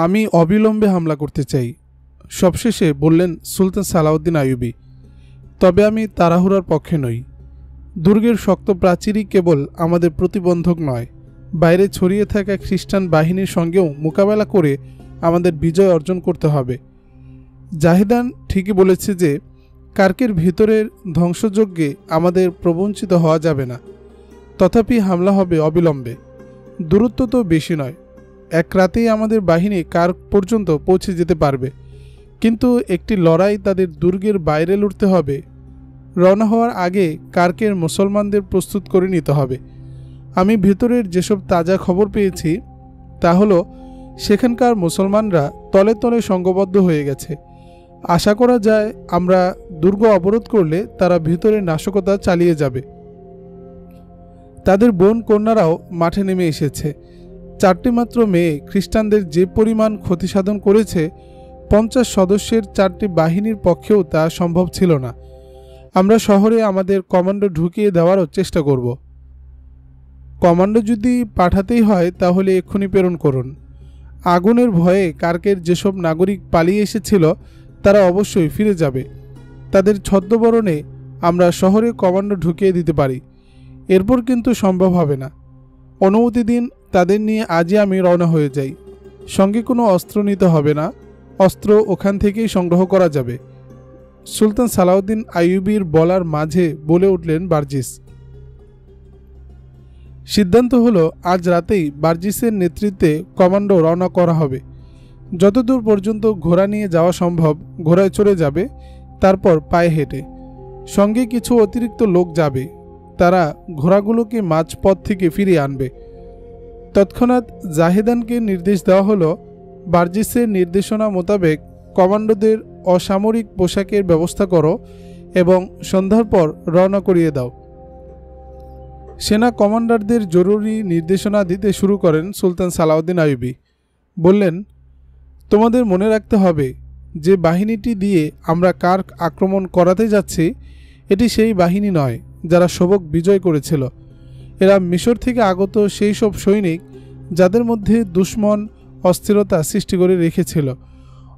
আমি অবিলম্বে হামলা করতে চাই, সবশেষে বললেন সুলতান সালাউদ্দিন আইয়ুবী। তবে আমি তাড়াহুড়ার পক্ষে নই। দুর্গের শক্ত প্রাচীরই কেবল আমাদের প্রতিবন্ধক নয়, বাইরে ছড়িয়ে থাকা খ্রিস্টান বাহিনীর সঙ্গেও মোকাবেলা করে আমাদের বিজয় অর্জন করতে হবে। জাহিদান ঠিকই বলেছে যে কার্কের ভিতরের ধ্বংসযজ্ঞে আমাদের প্রবঞ্চিত হওয়া যাবে না। তথাপি হামলা হবে অবিলম্বে। দূরত্ব তো বেশি নয়, এক রাতেই আমাদের বাহিনী কার্ক পর্যন্ত পৌঁছে যেতে পারবে। কিন্তু একটি লড়াই তাদের দুর্গের বাইরে লড়তে হবে। রওনা হওয়ার আগে কার্কের মুসলমানদের প্রস্তুত করে নিতে হবে। আমি ভেতরের যেসব তাজা খবর পেয়েছি তা হলো সেখানকার মুসলমানরা তলে তলে সংঘবদ্ধ হয়ে গেছে। আশা করা যায় আমরা দুর্গ অবরোধ করলে তারা ভিতরে নাশকতা চালিয়ে যাবে। তাদের বোন কন্যারাও মাঠে নেমে এসেছে। 4টি মাত্র মেয়ে খ্রিস্টানদের যে পরিমাণ ক্ষতিসাধন করেছে, 50 সদস্যের 4টি বাহিনীর পক্ষেও তা সম্ভব ছিল না। আমরা শহরে আমাদের কমান্ডো ঢুকিয়ে দেওয়ারও চেষ্টা করব। কমান্ডো যদি পাঠাতেই হয় তাহলে এক্ষুনি প্রেরণ করুন। আগুনের ভয়ে কার্কের যেসব নাগরিক পালিয়ে এসেছিল তারা অবশ্যই ফিরে যাবে। তাদের ছদ্মবরণে আমরা শহরে কমান্ডো ঢুকিয়ে দিতে পারি। এরপর কিন্তু সম্ভব হবে না। অনুমতি দিন, তাদের নিয়ে আজই আমি রওনা হয়ে যাই। সঙ্গে কোনো অস্ত্র নিতে হবে না, অস্ত্র ওখান থেকেই সংগ্রহ করা যাবে। সুলতান সালাউদ্দিন আইয়ুবীর বলার মাঝে বলে উঠলেন বার্জিস। সিদ্ধান্ত হলো আজ রাতেই বার্জিসের নেতৃত্বে কমান্ডো রওনা করা হবে। যতদূর পর্যন্ত ঘোড়া নিয়ে যাওয়া সম্ভব ঘোড়ায় চড়ে যাবে, তারপর পায়ে হেঁটে। সঙ্গে কিছু অতিরিক্ত লোক যাবে, তারা ঘোড়াগুলোকে মাঝপথ থেকে ফিরিয়ে আনবে। তৎক্ষণাৎ জাহিদানকে নির্দেশ দেওয়া হলো, বার্জিসের নির্দেশনা মোতাবেক কমান্ডোদের অসামরিক পোশাকের ব্যবস্থা করো এবং সন্ধ্যার পর রওনা করিয়ে দাও। সেনা কমান্ডারদের জরুরি নির্দেশনা দিতে শুরু করেন সুলতান সালাউদ্দিন আইয়ুবী। বললেন, তোমাদের মনে রাখতে হবে যে বাহিনীটি দিয়ে আমরা কার্ক আক্রমণ করাতে যাচ্ছি এটি সেই বাহিনী নয় যারা সবক বিজয় করেছিল। এরা মিশর থেকে আগত সেই সব সৈনিক যাদের মধ্যে দুশমন অস্থিরতা সৃষ্টি করে রেখেছিল।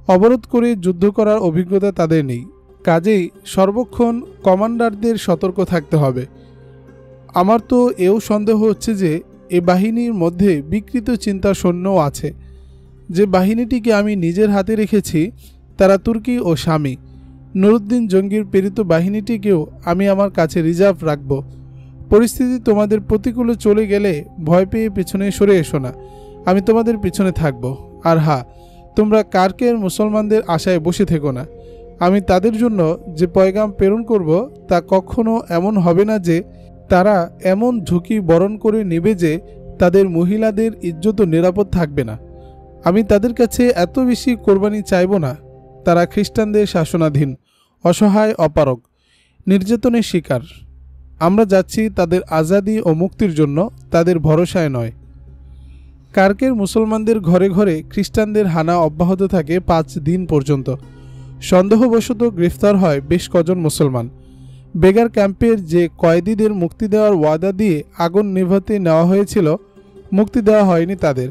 অবরোধ করে যুদ্ধ করার অভিজ্ঞতা তাদের নেই। কাজেই সর্বক্ষণ কমান্ডারদের সতর্ক থাকতে হবে। আমার তো এও সন্দেহ হচ্ছে যে এ বাহিনীর মধ্যে বিকৃত চিন্তা সৈন্যও আছে। যে বাহিনীটিকে আমি নিজের হাতে রেখেছি তারা তুর্কি ও শামী। নুরুদ্দিন জঙ্গির প্রেরিত বাহিনীটিকেও আমি আমার কাছে রিজার্ভ রাখব। পরিস্থিতি তোমাদের প্রতিকূলে চলে গেলে ভয় পেয়ে পেছনে সরে এসো না, আমি তোমাদের পিছনে থাকব। আর হ্যাঁ, তোমরা কার্কের মুসলমানদের আশায় বসে থেকো না। আমি তাদের জন্য যে পয়গাম প্রেরণ করব তা কখনো এমন হবে না যে তারা এমন ঝুঁকি বরণ করে নেবে যে তাদের মহিলাদের ইজ্জত নিরাপদ থাকবে না। আমি তাদের কাছে এত বেশি কোরবানি চাইব না। তারা খ্রিস্টানদের শাসনাধীন, অসহায়, অপারগ, নির্যাতনের শিকার। আমরা যাচ্ছি তাদের আজাদি ও মুক্তির জন্য, তাদের ভরসায় নয়। কার্কের মুসলমানদের ঘরে ঘরে খ্রিস্টানদের হানা অব্যাহত থাকে 5 দিন পর্যন্ত। সন্দেহবশত গ্রেফতার হয় বেশ কজন মুসলমান। বেগার ক্যাম্পের যে কয়েদিদের মুক্তি দেওয়ার ওয়াদা দিয়ে আগুন নেভাতে নেওয়া হয়েছিল, মুক্তি দেওয়া হয়নি তাদের।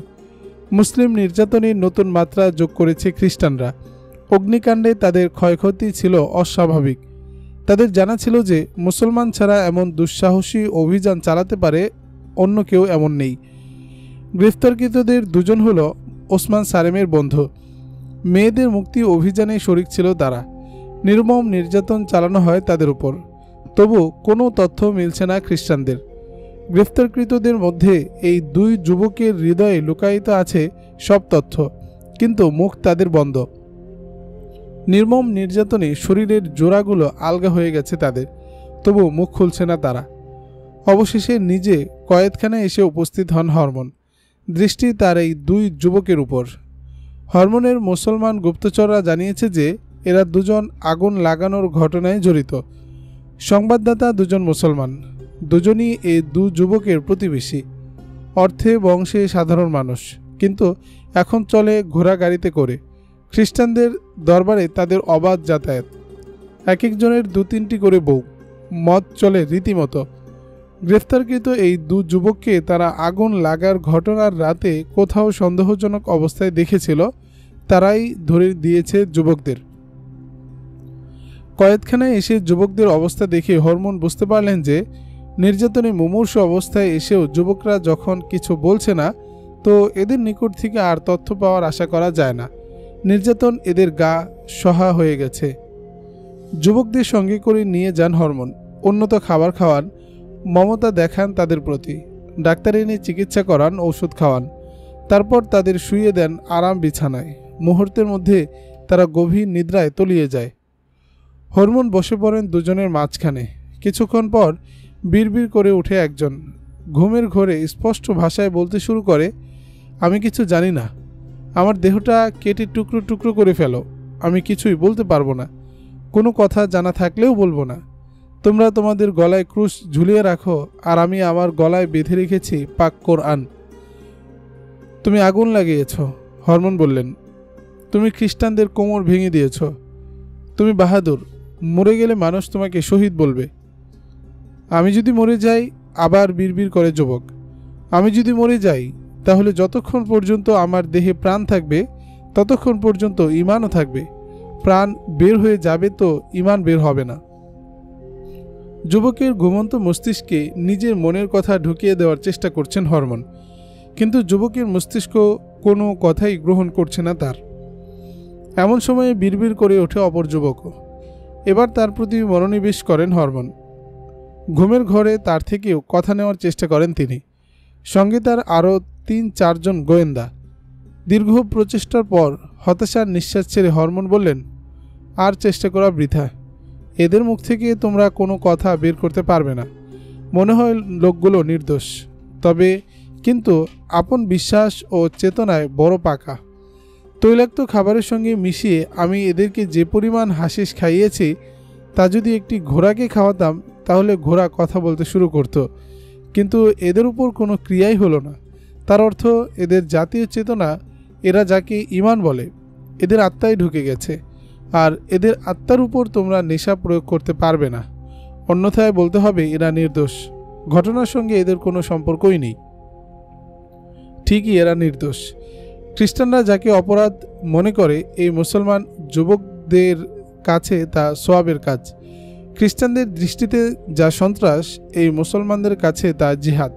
মুসলিম নির্যাতনের নতুন মাত্রা যোগ করেছে খ্রিস্টানরা। অগ্নিকাণ্ডে তাদের ক্ষয়ক্ষতি ছিল অস্বাভাবিক। তাদের জানা ছিল যে মুসলমান ছাড়া এমন দুঃসাহসী অভিযান চালাতে পারে অন্য কেউ এমন নেই। গ্রেফতারকৃতদের 2 জন হল ওসমান সালেমের বন্ধু। মেয়েদের মুক্তি অভিযানে শরিক ছিল তারা। নির্মম নির্যাতন চালানো হয় তাদের উপর। তবু কোনো তথ্য মিলছে না খ্রিস্টানদের। গ্রেফতারকৃতদের মধ্যে এই 2 যুবকের হৃদয়ে লুকায়িত আছে সব তথ্য, কিন্তু মুখ তাদের বন্ধ। নির্মম নির্যাতনে শরীরের জোড়াগুলো আলগা হয়ে গেছে তাদের, তবু মুখ খুলছে না তারা। অবশেষে নিজে কয়েদখানায় এসে উপস্থিত হন হরমোন। দৃষ্টি তার এই 2 যুবকের উপর। হরমোনের মুসলমান গুপ্তচররা জানিয়েছে যে এরা 2 জন আগুন লাগানোর ঘটনায় জড়িত। সংবাদদাতা 2 জন মুসলমান। 2 জনই এই 2 যুবকের প্রতিবেশী। অর্থে বংশে সাধারণ মানুষ, কিন্তু এখন চলে ঘোড়া গাড়িতে করে। খ্রিস্টানদের দরবারে তাদের অবাধ যাতায়াত। এক একজনের 2-3টি করে বউ। মদ চলে রীতিমতো। গ্রেফতারকৃত এই 2 যুবককে তারা আগুন লাগার ঘটনার রাতে কোথাও সন্দেহজনক অবস্থায় দেখেছিল তারাই ধরে দিয়েছে যুবকদের। কয়েদখানায় এসে যুবকদের অবস্থা দেখে হরমোন বুঝতে পারলেন যে নির্যাতনে মুমূর্ষু অবস্থায় এসেও যুবকরা যখন কিছু বলছে না, তো এদের নিকট থেকে আর তথ্য পাওয়ার আশা করা যায় না। নির্যাতন এদের গা সহা হয়ে গেছে। যুবকদের সঙ্গে করে নিয়ে যান হরমোন। উন্নত খাবার খাওয়ান, মমতা দেখান তাদের প্রতি, ডাক্তার এনে চিকিৎসা করান, ওষুধ খাওয়ান। তারপর তাদের শুইয়ে দেন আরাম বিছানায়। মুহূর্তের মধ্যে তারা গভীর নিদ্রায় তলিয়ে যায়। হরমোন বসে পড়েন দুজনের মাঝখানে। কিছুক্ষণ পর বিড়বিড় করে উঠে একজন। ঘুমের ঘোরে স্পষ্ট ভাষায় বলতে শুরু করে, আমি কিছু জানি না, আমার দেহটা কেটে টুকরো টুকরো করে ফেলো, আমি কিছুই বলতে পারবো না, কোনো কথা জানা থাকলেও বলবো না। তোমরা তোমাদের গলায় ক্রুশ ঝুলিয়ে রাখো, আর আমি আমার গলায় বেঁধে রেখেছি পাক কোরআন। তুমি আগুন লাগিয়েছ, হরমোন বললেন। তুমি খ্রিস্টানদের কোমর ভেঙে দিয়েছ। তুমি বাহাদুর, মরে গেলে মানুষ তোমাকে শহীদ বলবে। আমি যদি মরে যাই, আবার বিড়বিড় করে যুবক, আমি যদি মরে যাই তাহলে যতক্ষণ পর্যন্ত আমার দেহে প্রাণ থাকবে ততক্ষণ পর্যন্ত ঈমানও থাকবে। প্রাণ বের হয়ে যাবে তো ঈমান বের হবে না। যুবকের ঘুমন্ত মস্তিষ্কে নিজের মনের কথা ঢুকিয়ে দেওয়ার চেষ্টা করছেন হরমোন, কিন্তু যুবকের মস্তিষ্ক কোনো কথাই গ্রহণ করছে না তার। এমন সময়ে বিড়বিড় করে ওঠে অপর যুবকও। এবার তার প্রতি মনোনিবেশ করেন হরমোন। ঘুমের ঘরে তার থেকেও কথা নেওয়ার চেষ্টা করেন তিনি। সঙ্গে তার আরও ৩-৪ জন গোয়েন্দা। দীর্ঘ প্রচেষ্টার পর হতাশার নিঃশ্বাস ছেড়ে হরমোন বললেন, আর চেষ্টা করা বৃথা। এদের মুখ থেকে তোমরা কোনো কথা বের করতে পারবে না। মনে হয় লোকগুলো নির্দোষ, তবে কিন্তু আপন বিশ্বাস ও চেতনায় বড় পাকা। তৈলাক্ত খাবারের সঙ্গে মিশিয়ে আমি এদেরকে যে পরিমাণ হাসিস খাইয়েছি, তা যদি একটি ঘোড়াকে খাওয়াতাম তাহলে ঘোড়া কথা বলতে শুরু করত। কিন্তু এদের উপর কোনো ক্রিয়াই হলো না। তার অর্থ এদের জাতীয় চেতনা, এরা যাকে ঈমান বলে, এদের আত্মায় ঢুকে গেছে, আর এদের আত্মার উপর তোমরা নেশা প্রয়োগ করতে পারবে না। অন্যথায় বলতে হবে এরা নির্দোষ। ঘটনার সঙ্গে এদের কোনো সম্পর্কই নেই। ঠিকই এরা নির্দোষ। খ্রিস্টানরা যাকে অপরাধ মনে করে, এই মুসলমান যুবকদের কাছে তা সোয়াবের কাজ। খ্রিস্টানদের দৃষ্টিতে যা সন্ত্রাস, এই মুসলমানদের কাছে তা জিহাদ।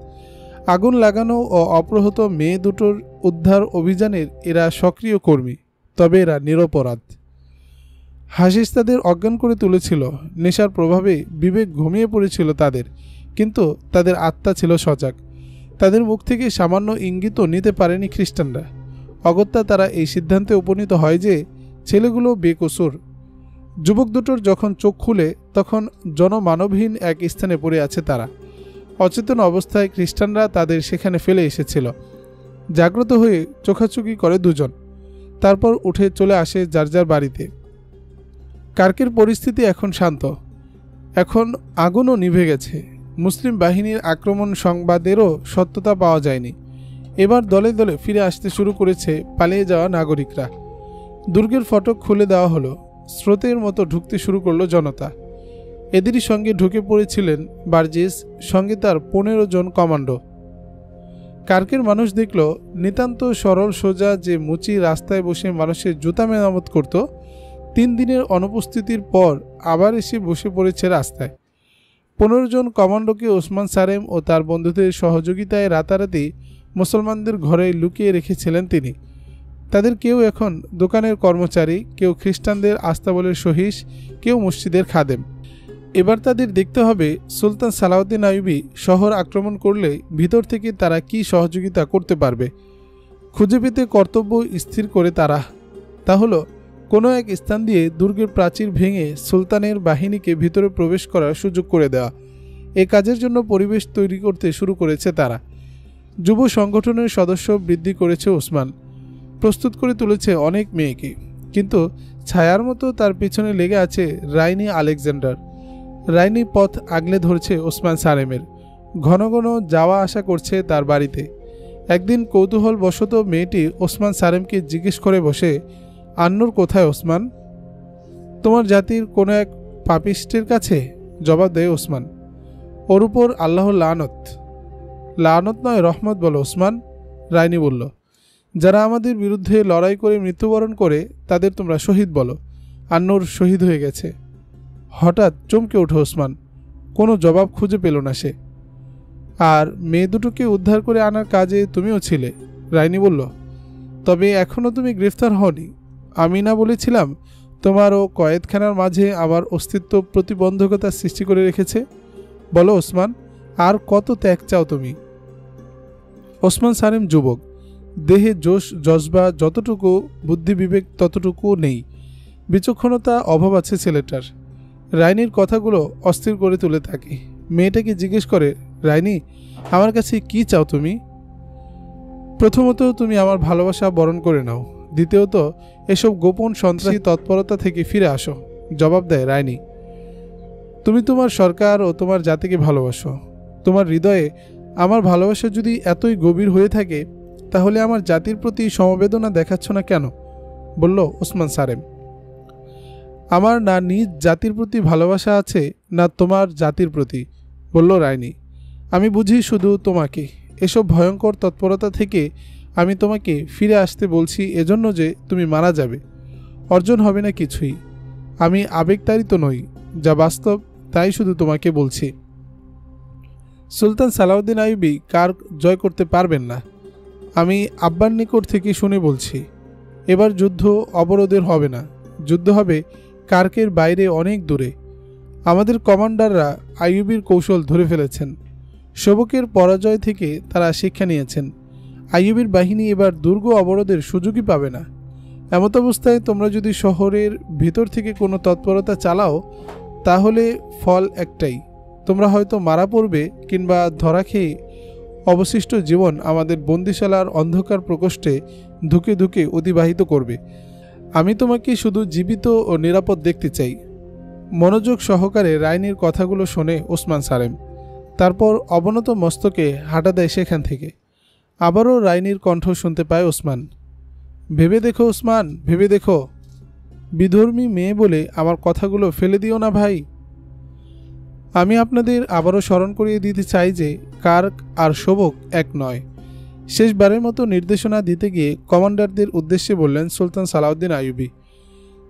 আগুন লাগানো ও অপহৃত মেয়ে দুটোর উদ্ধার অভিযানের এরা সক্রিয় কর্মী, তবে এরা নিরপরাধ। হাসিস তাদের অজ্ঞান করে তুলেছিল। নেশার প্রভাবে বিবেক ঘুমিয়ে পড়েছিল তাদের, কিন্তু তাদের আত্মা ছিল সজাগ। তাদের মুখ থেকে সামান্য ইঙ্গিতও নিতে পারেনি খ্রিস্টানরা। অগত্যা তারা এই সিদ্ধান্তে উপনীত হয় যে ছেলেগুলো বেকসুর। যুবক দুটোর যখন চোখ খুলে, তখন জনমানবহীন এক স্থানে পড়ে আছে তারা। অচেতন অবস্থায় খ্রিস্টানরা তাদের সেখানে ফেলে এসেছিল। জাগ্রত হয়ে চোখাচোখি করে দুজন, তারপর উঠে চলে আসে যার যার বাড়িতে। কার্কের পরিস্থিতি এখন শান্ত। এখন আগুনও নিভে গেছে। মুসলিম বাহিনীর আক্রমণ সংবাদেরও সত্যতা পাওয়া যায়নি। এবার দলে দলে ফিরে আসতে শুরু করেছে পালিয়ে যাওয়া নাগরিকরা। দুর্গের ফটক খুলে দেওয়া হলো। স্রোতের মতো ঢুকতে শুরু করলো জনতা। এদেরই সঙ্গে ঢুকে পড়েছিলেন বার্জিস, সঙ্গে তার 15 জন কমান্ডো। কার্কের মানুষ দেখল নিতান্ত সরল সোজা যে মুচি রাস্তায় বসে মানুষের জুতা মেরামত করত, 3 দিনের অনুপস্থিতির পর আবার এসে বসে পড়েছে রাস্তায়। 15 জন কমান্ডোকে ওসমান সারেম ও তার বন্ধুদের সহযোগিতায় রাতারাতি মুসলমানদের ঘরে লুকিয়ে রেখেছিলেন তিনি। তাদের কেউ এখন দোকানের কর্মচারী, কেউ খ্রিস্টানদের আস্তাবলের সহিস, কেউ মসজিদের খাদেম। এবার তাদের দেখতে হবে সুলতান সালাউদ্দিন আইয়ুবী শহর আক্রমণ করলে ভিতর থেকে তারা কি সহযোগিতা করতে পারবে। খুঁজে পেতে কর্তব্য স্থির করে তারা, তা হলো কোনো এক স্থান দিয়ে দুর্গের প্রাচীর ভেঙে সুলতানের বাহিনীকে ভিতরে প্রবেশ করার সুযোগ করে দেওয়া। এ কাজের জন্য পরিবেশ তৈরি করতে শুরু করেছে তারা। যুব সংগঠনের সদস্য বৃদ্ধি করেছে ওসমান, প্রস্তুত করে তুলেছে অনেক মেয়েকে, কিন্তু ছায়ার মতো তার পিছনে লেগে আছে রাইনি আলেকজান্ডার। রাইনি পথ আগলে ধরছে ওসমান সারেমের, ঘন ঘন যাওয়া আসা করছে তার বাড়িতে। একদিন কৌতূহলবশত মেয়েটি ওসমান সারেমকে জিজ্ঞেস করে বসে, আন্নুর কোথায় ওসমান? তোমার জাতির কোনো এক পাপিষ্টের কাছে, জবাব দেয় ওসমান। ওর উপর আল্লাহর লানত। লানত নয়, রহমত বলো ওসমান, রাইনি বলল। যারা আমাদের বিরুদ্ধে লড়াই করে মৃত্যুবরণ করে তাদের তোমরা শহীদ বলো। আন্নুর শহীদ হয়ে গেছে। হঠাৎ চমকে ওঠে ওসমান। কোনো জবাব খুঁজে পেল না সে। আর মেয়ে দুটোকে উদ্ধার করে আনার কাজে তুমিও ছিলে, রাইনি বলল। তবে এখনও তুমি গ্রেফতার হওনি। আমি না বলেছিলাম তোমার ও কয়েদখানার মাঝে আমার অস্তিত্ব প্রতিবন্ধকতা সৃষ্টি করে রেখেছে? বলো ওসমান, আর কত ত্যাগ চাও তুমি? ওসমান সারেম যুবক, দেহে জোশ জজবা যতটুকু, বুদ্ধি বিবেক ততটুকু নেই। বিচক্ষণতা অভাব আছে ছেলেটার। রাইনির কথাগুলো অস্থির করে তুলে থাকে। মেয়েটাকে জিজ্ঞেস করে, রাইনি, আমার কাছে কি চাও তুমি? প্রথমত তুমি আমার ভালোবাসা বরণ করে নাও। দ্বিতীয়ত এসব গোপন সন্ত্রাসী তৎপরতা থেকে ফিরে আসো। জবাব দেয় রাইনি। তুমি তোমার সরকার ও তোমার জাতিকে ভালোবাসো। তোমার হৃদয়ে আমার ভালোবাসা যদি এতই গভীর হয়ে থাকে, তাহলে আমার জাতির প্রতি সমবেদনা দেখাচ্ছ না কেন? বলল ওসমান সারেম। আমার না নিজ জাতির প্রতি ভালোবাসা আছে, না তোমার জাতির প্রতি, বলল রাইনি। আমি বুঝি শুধু তোমাকে। এসব ভয়ঙ্কর তৎপরতা থেকে আমি তোমাকে ফিরে আসতে বলছি এজন্য যে তুমি মারা যাবে, অর্জন হবে না কিছুই। আমি আবেগতাড়িত নই, যা বাস্তব তাই শুধু তোমাকে বলছি। সুলতান সালাউদ্দিন আইয়ুবী কার্ক জয় করতে পারবেন না। আমি আব্বার নিকট থেকে শুনে বলছি। এবার যুদ্ধ অবরোধের হবে না, যুদ্ধ হবে কার্কের বাইরে অনেক দূরে। আমাদের কমান্ডাররা আইয়ুবীর কৌশল ধরে ফেলেছেন। শোবকের পরাজয় থেকে তারা শিক্ষা নিয়েছেন। আইয়ুবীর বাহিনী এবার দুর্গ অবরোধের সুযোগই পাবে না। এমত অবস্থায় তোমরা যদি শহরের ভিতর থেকে কোনো তৎপরতা চালাও, তাহলে ফল একটাই, তোমরা হয়তো মারা পড়বে কিংবা ধরা খেয়ে অবশিষ্ট জীবন আমাদের বন্দিশালার অন্ধকার প্রকোষ্ঠে ধুকে ধুকে অতিবাহিত করবে। আমি তোমাকে শুধু জীবিত ও নিরাপদ দেখতে চাই। মনোযোগ সহকারে রাইনির কথাগুলো শোনে ওসমান সারেম। তারপর অবনত মস্তকে হাঁটা দেয় সেখান থেকে। আবারও রাইনির কণ্ঠ শুনতে পায় ওসমান। ভেবে দেখো ওসমান, ভেবে দেখো। বিধর্মী মেয়ে বলে আমার কথাগুলো ফেলে দিও না ভাই। আমি আপনাদের আবারও স্মরণ করিয়ে দিতে চাই যে কার্ক আর শোবক এক নয়। শেষবারের মতো নির্দেশনা দিতে গিয়ে কমান্ডারদের উদ্দেশ্যে বললেন সুলতান সালাউদ্দিন আইয়ুবী।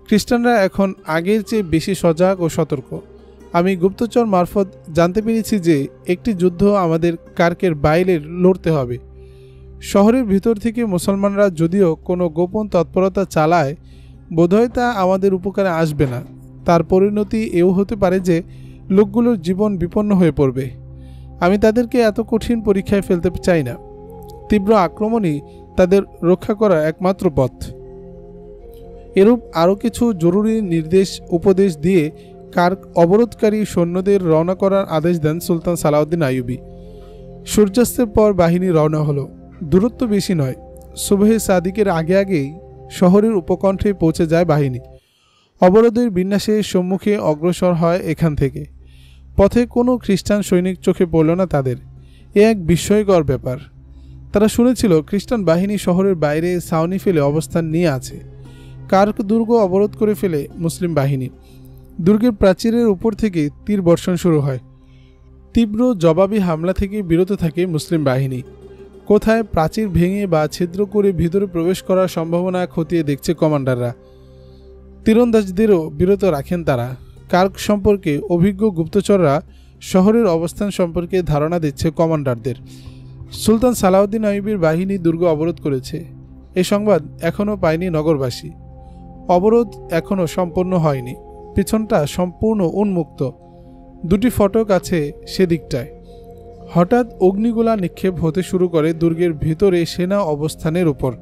খ্রিস্টানরা এখন আগের চেয়ে বেশি সজাগ ও সতর্ক। আমি গুপ্তচর মারফত জানতে পেরেছি যে একটি যুদ্ধ আমাদের কার্কের বাইরে লড়তে হবে। শহরের ভিতর থেকে মুসলমানরা যদিও কোনো গোপন তৎপরতা চালায়, বোধহয় তা আমাদের উপকারে আসবে না। তার পরিণতি এও হতে পারে যে লোকগুলোর জীবন বিপন্ন হয়ে পড়বে। আমি তাদেরকে এত কঠিন পরীক্ষায় ফেলতে চাই না। তীব্র আক্রমণই তাদের রক্ষা করার একমাত্র পথ। এরূপ আরও কিছু জরুরি উপদেশ দিয়ে কার্ক অবরোধকারী সৈন্যদের রওনা করার আদেশ দেন সুলতান সালাউদ্দিন আইয়ুবী। সূর্যাস্তের পর বাহিনী রওনা হলো। দূরত্ব বেশি নয়। সুবহে সাদিকের আগে আগেই শহরের উপকণ্ঠে পৌঁছে যায় বাহিনী। অবরোধের বিন্যাসের সম্মুখে অগ্রসর হয় এখান থেকে। পথে কোনো খ্রিস্টান সৈনিক চোখে পড়ল না তাদের। এ এক বিস্ময়কর ব্যাপার। তারা শুনেছিল খ্রিস্টান বাহিনী শহরের বাইরে ছাউনি ফেলে অবস্থান নিয়ে আছে। কার্ক দুর্গ অবরোধ করে ফেলে মুসলিম বাহিনী। দুর্গের প্রাচীরের উপর থেকে তীর বর্ষণ শুরু হয়। তীব্র জবাবি হামলা থেকে বিরত থাকে মুসলিম বাহিনী। কোথায় প্রাচীর ভেঙে বা ছিদ্র করে ভিতরে প্রবেশ করার সম্ভাবনা খতিয়ে দেখছে কমান্ডাররা। তীরন্দাজদেরও বিরত রাখেন তারা। কার্ক সম্পর্কে অভিজ্ঞ গুপ্তচররা শহরের অবস্থান সম্পর্কে ধারণা দিচ্ছে কমান্ডারদের। সুলতান সালাউদ্দিন আইয়ুবীর বাহিনী দুর্গ অবরোধ করেছে, এ সংবাদ এখনও পায়নি নগরবাসী। অবরোধ এখনও সম্পন্ন হয়নি। পিছনটা সম্পূর্ণ উন্মুক্ত। দুটি ফটক আছে সেদিকটায়। হঠাৎ অগ্নিগোলা নিক্ষেপ হতে শুরু করে দুর্গের ভিতরে সেনা অবস্থানের উপর।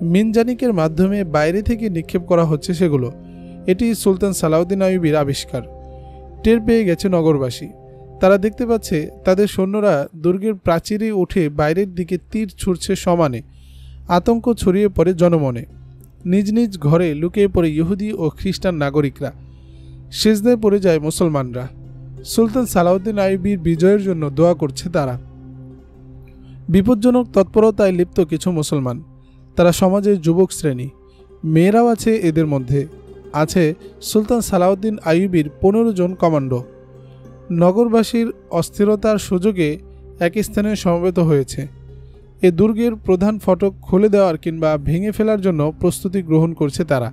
মিনজানিকের মাধ্যমে বাইরে থেকে নিক্ষেপ করা হচ্ছে সেগুলো। এটি সুলতান সালাউদ্দিন আইয়ুবীর আবিষ্কার। টের পেয়ে গেছে নগরবাসী। তারা দেখতে পাচ্ছে তাদের সৈন্যরা দুর্গের প্রাচীরে উঠে বাইরের দিকে তীর ছুড়ছে সমানে। আতঙ্ক ছড়িয়ে পড়ে জনমনে। নিজ নিজ ঘরে লুকিয়ে পড়ে ইহুদি ও খ্রিস্টান নাগরিকরা। সিজদায় পড়ে যায় মুসলমানরা। সুলতান সালাউদ্দিন আইয়ুবীর বিজয়ের জন্য দোয়া করছে তারা। বিপজ্জনক তৎপরতায় লিপ্ত কিছু মুসলমান। তারা সমাজের যুবক শ্রেণী। মেয়েরাও আছে এদের মধ্যে। আছে সুলতান সালাউদ্দিন আইয়ুবীর 15 জন কমান্ডো। নগরবাসীর অস্থিরতার সুযোগে এক স্থানে সমবেত হয়েছে। এ দুর্গের প্রধান ফটক খুলে দেওয়ার কিংবা ভেঙে ফেলার জন্য প্রস্তুতি গ্রহণ করছে তারা।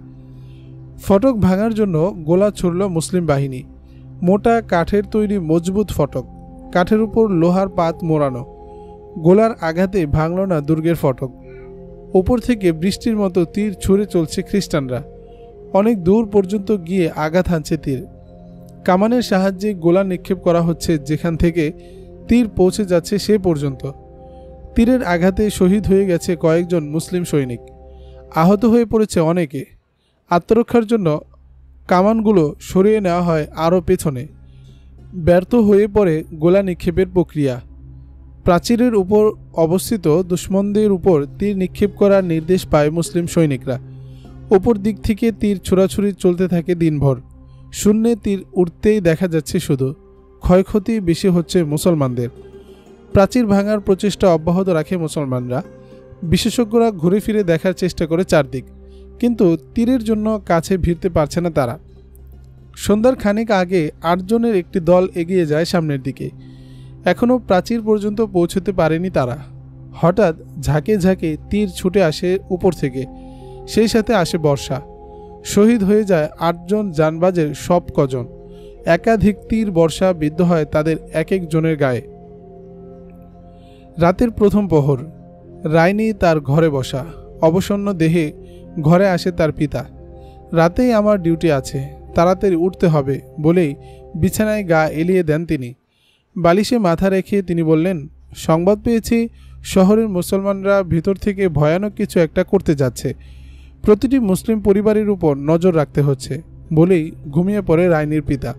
ফটক ভাঙার জন্য গোলা ছুড়ল মুসলিম বাহিনী। মোটা কাঠের তৈরি মজবুত ফটক, কাঠের উপর লোহার পাত মোড়ানো। গোলার আঘাতে ভাঙল না দুর্গের ফটক। ওপর থেকে বৃষ্টির মতো তীর ছুঁড়ে চলছে খ্রিস্টানরা। অনেক দূর পর্যন্ত গিয়ে আঘাত হানছে তীর। কামানের সাহায্যে গোলা নিক্ষেপ করা হচ্ছে, যেখান থেকে তীর পৌঁছে যাচ্ছে সে পর্যন্ত। তীরের আঘাতে শহীদ হয়ে গেছে কয়েকজন মুসলিম সৈনিক, আহত হয়ে পড়েছে অনেকে। আত্মরক্ষার জন্য কামানগুলো সরিয়ে নেওয়া হয় আরও পেছনে। ব্যর্থ হয়ে পড়ে গোলা নিক্ষেপের প্রক্রিয়া। প্রাচীরের উপর অবস্থিত দুশমনদের উপর তীর নিক্ষেপ করার নির্দেশ পায় মুসলিম সৈনিকরা। ওপর দিক থেকে তীর ছোড়াছুড়ি চলতে থাকে দিনভর। শূন্যে তীর উঠতেই দেখা যাচ্ছে শুধু। ক্ষয়ক্ষতি বেশি হচ্ছে মুসলমানদের। প্রাচীর ভাঙার প্রচেষ্টা অব্যাহত রাখে মুসলমানরা। বিশেষজ্ঞরা ঘুরে ফিরে দেখার চেষ্টা করে চারদিক, কিন্তু তীরের জন্য কাছে ভিড়তে পারছে না তারা। সন্ধ্যার খানিক আগে 8 জনের একটি দল এগিয়ে যায় সামনের দিকে। এখনও প্রাচীর পর্যন্ত পৌঁছতে পারেনি তারা। হঠাৎ ঝাঁকে ঝাঁকে তীর ছুটে আসে উপর থেকে, সেই সাথে আসে বর্ষা। শহীদ হয়ে যায় 8 জন জানবাজের সব কজন। একাধিক তীর বর্ষা বিদ্ধ হয় তাদের এক এক জনের গায়ে। রাতের প্রথম প্রহর। রাইনি তার ঘরে বসা, অবসন্ন দেহে ঘরে আসে তার পিতা। রাতেই আমার ডিউটি আছে, তাড়াতাড়ি উঠতে হবে বলেই বিছানায় গা এলিয়ে দেন তিনি। বালিশে মাথা রেখে তিনি বললেন, সংবাদ পেয়েছি শহরের মুসলমানরা ভিতর থেকে ভয়ানক কিছু একটা করতে যাচ্ছে। প্রতিটি মুসলিম পরিবারের উপর নজর রাখতে হচ্ছে বলেই ঘুমিয়ে পড়ে রাইনির পিতা।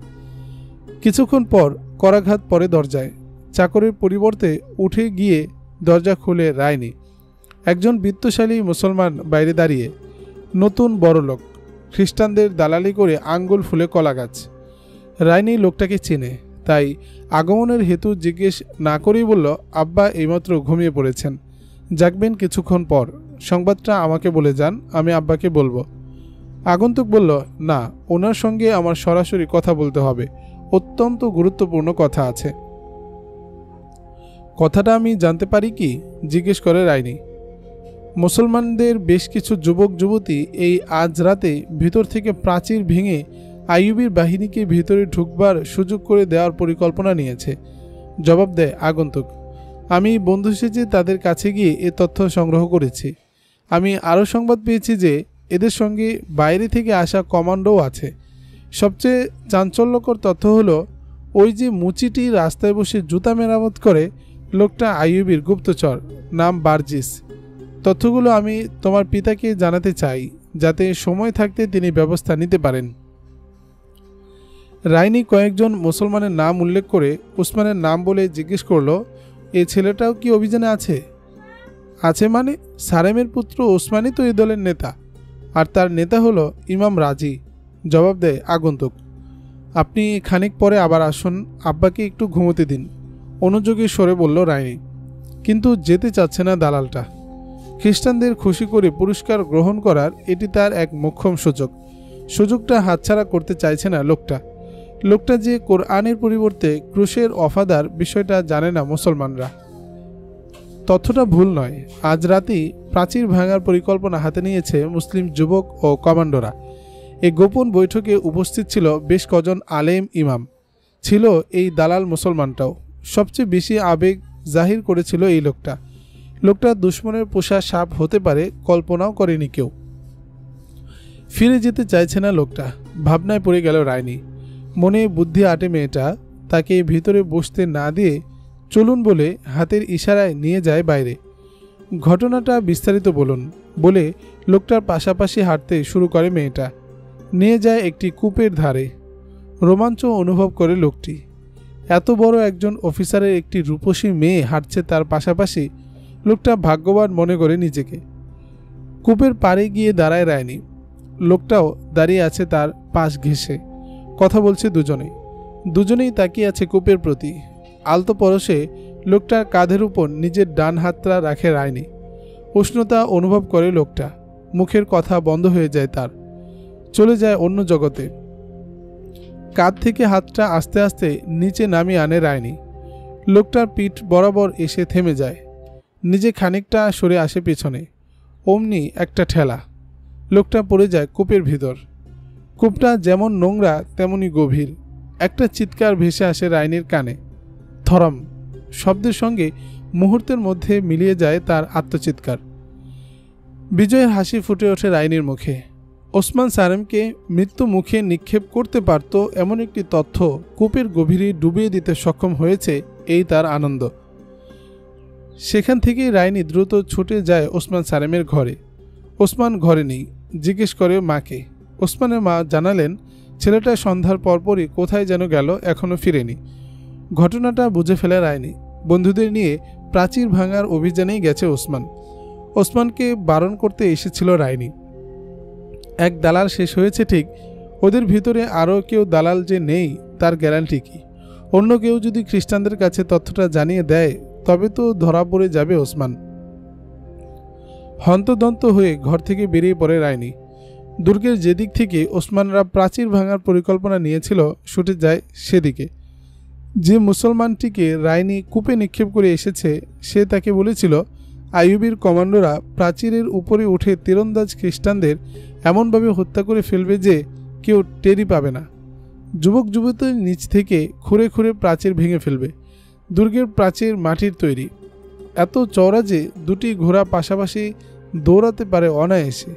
কিছুক্ষণ পর করাঘাত পড়ে দরজায়। চাকরের পরিবর্তে উঠে গিয়ে দরজা খুলে রাইনি। একজন বিত্তশালী মুসলমান বাইরে দাঁড়িয়ে, নতুন বড়লোক, খ্রিস্টানদের দালালি করে আঙ্গুল ফুলে কলা গাছ। রাইনি লোকটাকে চেনে, তাই আগমনের হেতু জিজ্ঞেস না করেই বলল, আব্বা এইমাত্র ঘুমিয়ে পড়েছেন, জাগবেন কিছুক্ষণ পর। সংবাদটা আমাকে বলে যান, আমি আব্বাকে বলবো। আগন্তুক বলল, না, ওনার সঙ্গে আমার সরাসরি কথা বলতে হবে, অত্যন্ত গুরুত্বপূর্ণ কথা আছে। কথাটা আমি জানতে পারি কি? জিজ্ঞেস করে রাইনি। মুসলমানদের বেশ কিছু যুবক যুবতী এই আজ রাতে ভিতর থেকে প্রাচীর ভেঙে আইয়ুবীর বাহিনীকে ভিতরে ঢুকবার সুযোগ করে দেওয়ার পরিকল্পনা নিয়েছে, জবাব দেয় আগন্তুক। আমি বন্ধু সেজে তাদের কাছে গিয়ে এ তথ্য সংগ্রহ করেছি। আমি আরও সংবাদ পেয়েছি যে এদের সঙ্গে বাইরে থেকে আসা কমান্ডোও আছে। সবচেয়ে চাঞ্চল্যকর তথ্য হলো, ওই যে মুচিটি রাস্তায় বসে জুতা মেরামত করে, লোকটা আইয়ুবীর গুপ্তচর, নাম বার্জিস। তথ্যগুলো আমি তোমার পিতাকে জানাতে চাই, যাতে সময় থাকতে তিনি ব্যবস্থা নিতে পারেন। রাইনি কয়েকজন মুসলমানের নাম উল্লেখ করে উসমানের নাম বলে জিজ্ঞেস করল, এ ছেলেটাও কি অভিযানে আছে? আছে মানে? সারেমের পুত্র ওসমানই তো এই দলের নেতা, আর তার নেতা হলো ইমাম রাজি, জবাব দেয় আগন্তুক। আপনি খানিক পরে আবার আসুন, আব্বাকে একটু ঘুমোতে দিন, অনুযোগী স্বরে বলল রাইনি। কিন্তু যেতে চাচ্ছে না দালালটা। খ্রিস্টানদের খুশি করে পুরস্কার গ্রহণ করার এটি তার এক মোক্ষম সুযোগ। সুযোগটা হাতছাড়া করতে চাইছে না লোকটা যে কোরআনের পরিবর্তে ক্রুশের অফাদার, বিষয়টা জানে না মুসলমানরা। তথ্যটা ভুল নয়। আজ রাতেই প্রাচীর ভাঙার পরিকল্পনা হাতে নিয়েছে মুসলিম যুবক ও কমান্ডোরা। এই গোপন বৈঠকে উপস্থিত ছিল বেশ কজন আলেম ইমাম। ছিল এই দালাল মুসলমানটাও। সবচেয়ে বেশি আবেগ জাহির করেছিল এই লোকটা দুশমনের পোষা সাপ হতে পারে, কল্পনাও করেনি কেউ। ফিরে যেতে চাইছে না লোকটা। ভাবনায় পড়ে গেল রাইনি। মনে বুদ্ধি আটে মেয়েটা। তাকে ভিতরে বসতে না দিয়ে চলুন বলে হাতের ইশারায় নিয়ে যায় বাইরে। ঘটনাটা বিস্তারিত বলুন বলে লোকটার পাশাপাশি হাঁটতে শুরু করে মেয়েটা। নিয়ে যায় একটি কূপের ধারে। রোমাঞ্চ অনুভব করে লোকটি। এত বড় একজন অফিসারের একটি রূপসী মেয়ে হাঁটছে তার পাশাপাশি। লোকটা ভাগ্যবান মনে করে নিজেকে। কূপের পাড়ে গিয়ে দাঁড়ায় রায়নি। লোকটাও দাঁড়িয়ে আছে তার পাশ ঘেঁষে। কথা বলছে দুজনেই তাকিয়ে আছে কূপের প্রতি। আলতো পরশে লোকটার কাঁধের উপর নিজের ডান হাতটা রাখে রায়নি। উষ্ণতা অনুভব করে লোকটা। মুখের কথা বন্ধ হয়ে যায় তার। চলে যায় অন্য জগতে। কাঁধ থেকে হাতটা আস্তে আস্তে নিচে নামিয়ে আনে রায়নি। লোকটার পিঠ বরাবর এসে থেমে যায়। নিজে খানিকটা সরে আসে পিছনে। অমনি একটা ঠেলা, লোকটা পড়ে যায় কূপের ভিতর। কূপটা যেমন নোংরা তেমনি গভীর। একটা চিৎকার ভেসে আসে রাইনির কানে, থরম শব্দের সঙ্গে মুহূর্তের মধ্যে মিলিয়ে যায় তার আত্মচিৎকার। বিজয়ের হাসি ফুটে ওঠে রাইনির মুখে। ওসমান সারেমকে মৃত্যু মুখে নিক্ষেপ করতে পারত এমন একটি তথ্য কূপের গভীরে ডুবিয়ে দিতে সক্ষম হয়েছে, এই তার আনন্দ। সেখান থেকেই রাইনি দ্রুত ছুটে যায় ওসমান সারেমের ঘরে। ওসমান ঘরে নেই, জিজ্ঞেস করে মাকে। ওসমানের মা জানালেন ছেলেটা সন্ধ্যার পরপরই কোথায় যেন গেল, এখনও ফিরেনি। ঘটনাটা বুঝে ফেলে রাইনি। বন্ধুদের নিয়ে প্রাচীর ভাঙার অভিযানেই গেছে ওসমান। ওসমানকে বারণ করতে এসেছিল রাইনি। এক দালাল শেষ হয়েছে ঠিক, ওদের ভিতরে আরও কেউ দালাল যে নেই তার গ্যারান্টি কি? অন্য কেউ যদি খ্রিস্টানদের কাছে তথ্যটা জানিয়ে দেয় তবে তো ধরা পড়ে যাবে ওসমান। হন্তদন্ত হয়ে ঘর থেকে বেরিয়ে পড়ে রাইনি। দুর্গের যেদিক থেকে ওসমানরা প্রাচীর ভাঙার পরিকল্পনা নিয়েছিল ছুটে যায় সেদিকে। যে মুসলমানটিকে রাইনি কূপে নিক্ষেপ করে এসেছে সে তাকে বলেছিল আইয়ুবের কমান্ডোরা প্রাচীরের উপরে উঠে তীরন্দাজ খ্রিস্টানদের এমনভাবে হত্যা করে ফেলবে যে কেউ টেরই পাবে না। যুবক যুবতীর নিচ থেকে খুঁড়ে খুঁড়ে প্রাচীর ভেঙে ফেলবে। দুর্গের প্রাচীর মাটির তৈরি, এত চওড়া যে দুটি ঘোড়া পাশাপাশি দৌড়াতে পারে অনায়াসে।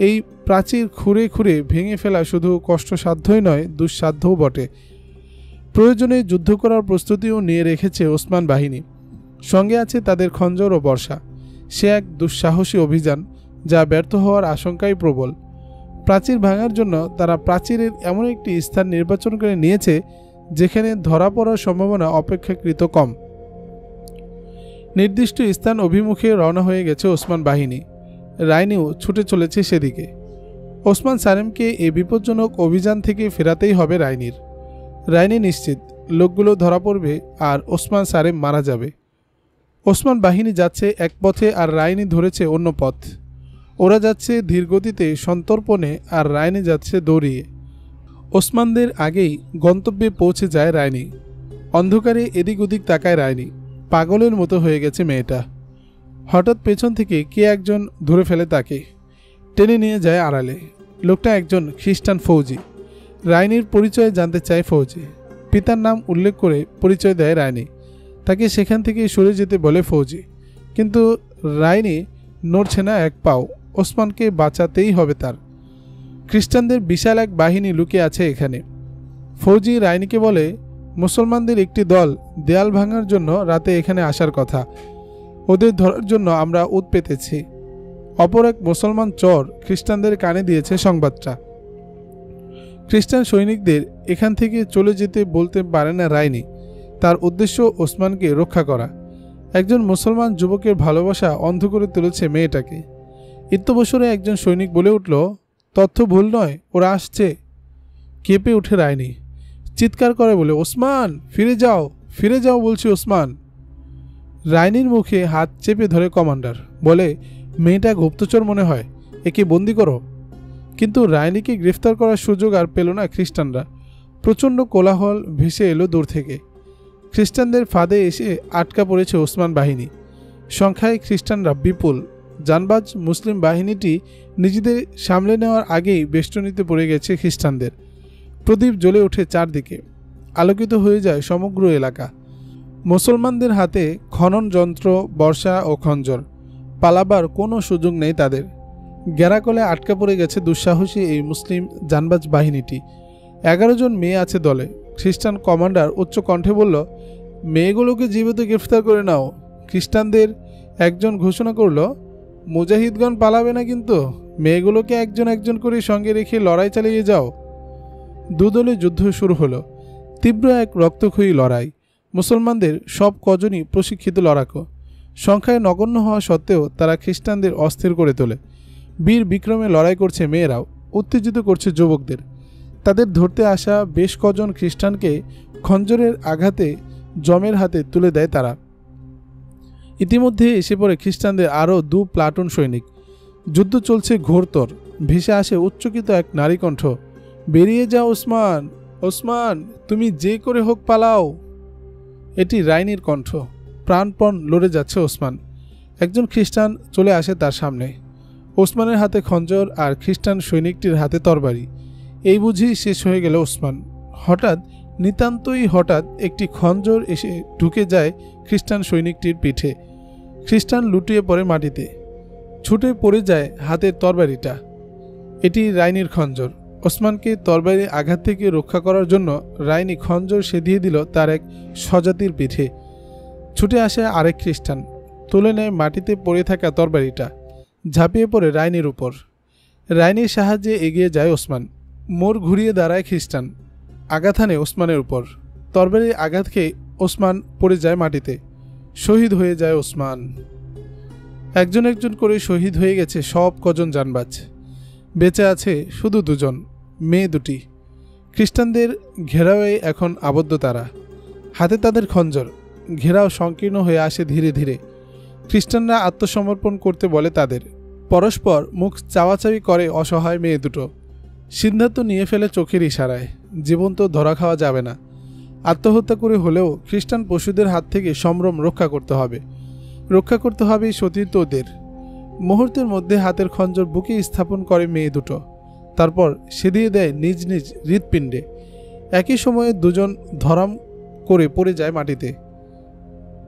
এই প্রাচীর খুঁড়ে খুঁড়ে ভেঙে ফেলা শুধু কষ্টসাধ্যই নয়, দুঃসাধ্যও বটে। প্রয়োজনে যুদ্ধ করার প্রস্তুতিও নিয়ে রেখেছে ওসমান বাহিনী। সঙ্গে আছে তাদের খঞ্জর ও বর্ষা। সে এক দুঃসাহসী অভিযান, যা ব্যর্থ হওয়ার আশঙ্কাই প্রবল। প্রাচীর ভাঙার জন্য তারা প্রাচীরের এমন একটি স্থান নির্বাচন করে নিয়েছে যেখানে ধরা পড়ার সম্ভাবনা অপেক্ষাকৃত কম। নির্দিষ্ট স্থান অভিমুখে রওনা হয়ে গেছে ওসমান বাহিনী। রাইনিও ছুটে চলেছে সেদিকে। ওসমান সারেমকে এই বিপজ্জনক অভিযান থেকে ফেরাতেই হবে রাইনির। রাইনি নিশ্চিত লোকগুলো ধরা পড়বে আর ওসমান সারেম মারা যাবে। ওসমান বাহিনী যাচ্ছে এক পথে আর রাইনি ধরেছে অন্য পথ। ওরা যাচ্ছে ধীরগতিতে সন্তর্পণে আর রাইনি যাচ্ছে দৌড়িয়ে। ওসমানদের আগেই গন্তব্যে পৌঁছে যায় রাইনি। অন্ধকারে এদিক ওদিক তাকায় রাইনি। পাগলের মতো হয়ে গেছে মেয়েটা। হঠাৎ পেছন থেকে কে একজন ধরে ফেলে তাকে, টেনে নিয়ে যায় আড়ালে। লোকটা একজন খ্রিস্টান ফৌজি। রাইনির পরিচয় জানতে চায় ফৌজি। পিতার নাম উল্লেখ করে পরিচয় দেয় রাইনি। তাকে সেখান থেকে সরে যেতে বলে ফৌজি, কিন্তু রাইনি নড়ছে না এক পাও। ওসমানকে বাঁচাতেই হবে তার। খ্রিস্টানদের বিশাল এক বাহিনী লুকিয়ে আছে এখানে। ফৌজি রাইনিকে বলে মুসলমানদের একটি দল দেয়াল ভাঙার জন্য রাতে এখানে আসার কথা। ওদের ধরার জন্য আমরা উৎ পেতেছি। অপর এক মুসলমান চর খ্রিস্টানদের কানে দিয়েছে সংবাদটা। খ্রিস্টান সৈনিকদের এখান থেকে চলে যেতে বলতে পারে না রাইনি। তার উদ্দেশ্য ওসমানকে রক্ষা করা। একজন মুসলমান যুবকের ভালোবাসা অন্ধ করে তুলেছে মেয়েটাকে। ইত্যবসরে একজন সৈনিক বলে উঠল, তথ্য ভুল নয়, ওরা আসছে। কেঁপে উঠে রাইনি, চিৎকার করে বলে, ওসমান ফিরে যাও, ফিরে যাও বলছি ওসমান। রাইনির মুখে হাত চেপে ধরে কমান্ডার, বলে মেয়েটা গুপ্তচর মনে হয়, একে বন্দি করো। কিন্তু রাইনিকে গ্রেফতার করার সুযোগ আর পেল না খ্রিস্টানরা। প্রচণ্ড কোলাহল ভেসে এলো দূর থেকে। খ্রিস্টানদের ফাঁদে এসে আটকা পড়েছে ওসমান বাহিনী। সংখ্যায় খ্রিস্টানরা বিপুল। জানবাজ মুসলিম বাহিনীটি নিজেদের সামলে নেওয়ার আগেই বেষ্টনীতে পড়ে গেছে খ্রিস্টানদের। প্রদীপ জ্বলে ওঠে চারদিকে, আলোকিত হয়ে যায় সমগ্র এলাকা। মুসলমানদের হাতে খনন যন্ত্র, বর্ষা ও খঞ্জর। পালাবার কোনো সুযোগ নেই তাদের। গ্যারাকলে আটকা পড়ে গেছে দুঃসাহসী এই মুসলিম জানবাজ বাহিনীটি। 11 জন মেয়ে আছে দলে। খ্রিস্টান কমান্ডার উচ্চ কণ্ঠে বলল, মেয়েগুলোকে জীবিত গ্রেফতার করে নাও। খ্রিস্টানদের একজন ঘোষণা করল, মুজাহিদগণ পালাবে না, কিন্তু মেয়েগুলোকে একজন একজন করে সঙ্গে রেখে লড়াই চালিয়ে যাও। দুদলে যুদ্ধ শুরু হলো। তীব্র এক রক্তক্ষয়ী লড়াই। মুসলমানদের সব কজনই প্রশিক্ষিত লড়াকু। সংখ্যায় নগণ্য হওয়া সত্ত্বেও তারা খ্রিস্টানদের অস্থির করে তোলে। বীর বিক্রমে লড়াই করছে মেয়েরাও, উত্তেজিত করছে যুবকদের। তাদের ধরতে আসা বেশ কজন খ্রিস্টানকে খঞ্জরের আঘাতে জমের হাতে তুলে দেয় তারা। ইতিমধ্যে এসে পড়ে খ্রিস্টানদের আরও 2 প্লাটুন সৈনিক। যুদ্ধ চলছে ঘোরতর। ভেসে আসে উচ্চকিত এক নারী কণ্ঠ, বেরিয়ে যাও ওসমান, ওসমান তুমি যে করে হোক পালাও। এটি রাইনির কণ্ঠ। প্রাণপণ লড়ে যাচ্ছে ওসমান। একজন খ্রিস্টান চলে আসে তার সামনে। ওসমানের হাতে খঞ্জর আর খ্রিস্টান সৈনিকটির হাতে তরবারি। এই বুঝি শেষ হয়ে গেল ওসমান। হঠাৎ, নিতান্তই হঠাৎ, একটি খঞ্জর এসে ঢুকে যায় খ্রিস্টান সৈনিকটির পিঠে। খ্রিস্টান লুটিয়ে পড়ে মাটিতে। ছুটে পড়ে যায় হাতের তরবারিটা। এটি রাইনির খঞ্জর। ওসমানকে তরবারি আঘাত থেকে রক্ষা করার জন্য রাইনি খঞ্জর সেধিয়ে দিল তার এক স্বজাতির পিঠে। ছুটে আসে আরেক খ্রিস্টান, তুলে নেয় মাটিতে পড়ে থাকা তরবারিটা, ঝাঁপিয়ে পড়ে রাইনির উপর। রাইনির সাহায্যে এগিয়ে যায় ওসমান। মোড় ঘুরিয়ে দাঁড়ায় খ্রিস্টান, আঘাত হানে ওসমানের উপর। তরবারির আঘাত খেয়ে ওসমান পড়ে যায় মাটিতে। শহীদ হয়ে যায় ওসমান। একজন একজন করে শহীদ হয়ে গেছে সব কজন জানবাজ। বেঁচে আছে শুধু দুজন, মেয়ে দুটি। খ্রিস্টানদের ঘেরাওয়ে এখন আবদ্ধ তারা। হাতে তাদের খঞ্জর। ঘেরাও সংকীর্ণ হয়ে আসে ধীরে ধীরে। খ্রিস্টানরা আত্মসমর্পণ করতে বলে তাদের। পরস্পর মুখ চাওয়াচাওয়ি করে অসহায় মেয়ে দুটো। সিদ্ধান্ত নিয়ে ফেলে চোখের ইশারায়, জীবন তো ধরা খাওয়া যাবে না। আত্মহত্যা করে হলেও খ্রিস্টান পশুদের হাত থেকে সম্ভ্রম রক্ষা করতে হবে। রক্ষা করতে হবে সতীর্থদের। মুহূর্তের মধ্যে হাতের খঞ্জর বুকে স্থাপন করে মেয়ে দুটো। তারপর সেদিয়ে দেয় নিজ নিজ হৃৎপিণ্ডে। একই সময়ে দুজন ধরাম করে পড়ে যায় মাটিতে।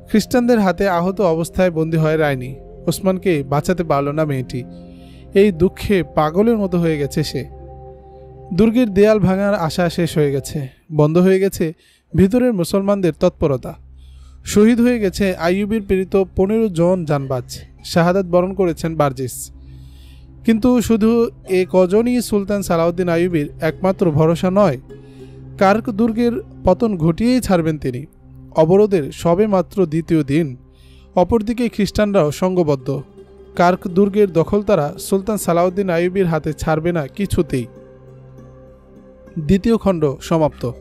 খ্রিস্টানদের হাতে আহত অবস্থায় বন্দী হয় রাইনি। ওসমানকে বাঁচাতে পারল না মেয়েটি। এই দুঃখে পাগলের মতো হয়ে গেছে সে। দুর্গের দেয়াল ভাঙার আশা শেষ হয়ে গেছে। বন্ধ হয়ে গেছে ভিতরের মুসলমানদের তৎপরতা। শহীদ হয়ে গেছে আইয়ুবের প্রেরিত 15 জন জানবাজ। শাহাদাত বরণ করেছেন বার্জিস। কিন্তু শুধু এ কজনই সুলতান সালাউদ্দিন আইয়ুবের একমাত্র ভরসা নয়। কার্ক দুর্গের পতন ঘটিয়েই ছাড়বেন তিনি। অবরোধের সবে মাত্র দ্বিতীয় দিন। অপরদিকে খ্রিস্টানরাও সঙ্গবদ্ধ। কার্ক দুর্গের দখল তারা সুলতান সালাউদ্দিন আইয়ুবের হাতে ছাড়বে না কিছুতেই। দ্বিতীয় খণ্ড সমাপ্ত।